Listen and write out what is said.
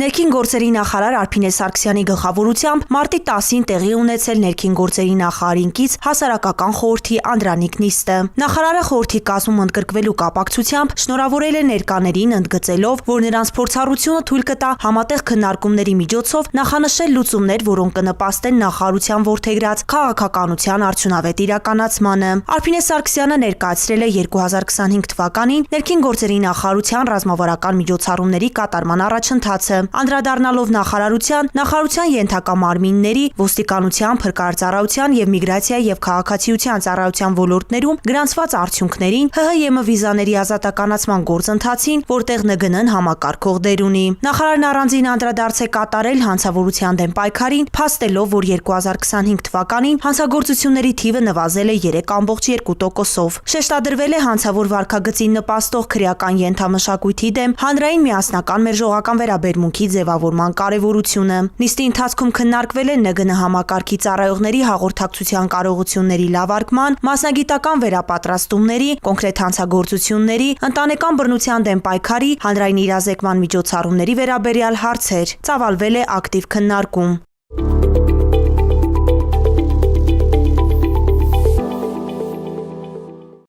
Ներքին գործերի նախարար Արփինե Սարգսյանի գլխավորությամբ մարտի 10-ին տեղի ունեցել ներքին գործերի նախարարինքից հասարակական խորհրդի անդրանիկ նիստը։ Նախարարը խորհրդի կազմում ընդգրկվելու կապակցությամբ շնորհավորել է ներկաներին, ընդգծելով, որ նրանց փորձառությունը թույլ կտա համատեղ քննարկումների միջոցով նախանշել լուծումներ, որոնք կնպաստեն նախարարության որդեգրած քաղաքականության արդյունավետ իրականացմանը։ Արփինե Սարգսյանը ներկայացրել է 2025 թվականին ներքին գործերի նախարարության ռազմավարական միջոցառումների կատարման առաջընթացը, անդրադառնալով նախարարության ենթակա մարմինների, ոստիկանության, փրկարարծառայության եւ միգրացիա եւ քաղաքացիության ծառայության ոլորտներում գրանցված արդյունքներին, ՀՀ վիզաների ազատականացման գործընթացին, որտեղ ՆԳՆ-ն համակարգող դեր ունի։ Նախարարն առանձին անդրադարձ է կատարել հանցավորության դեմ պայքարին, փաստելով, որ 2025 թվականին հանցագործությունների թիվը նվազել է 3.2%-ով։ Շեշտադրվել է հանցավոր վարքագծին նպաստող քրեական ենթամշակույթի դեմ հանրային միասնական մերժողական վերաբերմունքի ձևավորման կարևորությունը։ Նիստի ընթացքում քննարկվել է ՆԳՆ համակարգի ծառայողների հաղորդակցության կարողությունների լավարկման, մասնագիտական վերապատրաստումների, կոնկրետ հանցագործությունների, ընտանեկան բռնության դեմ պայքարի, հանրային իրազեկման միջոցառումների վերաբերյալ հարցեր։ Ծավալվել է ակտիվ քննարկում։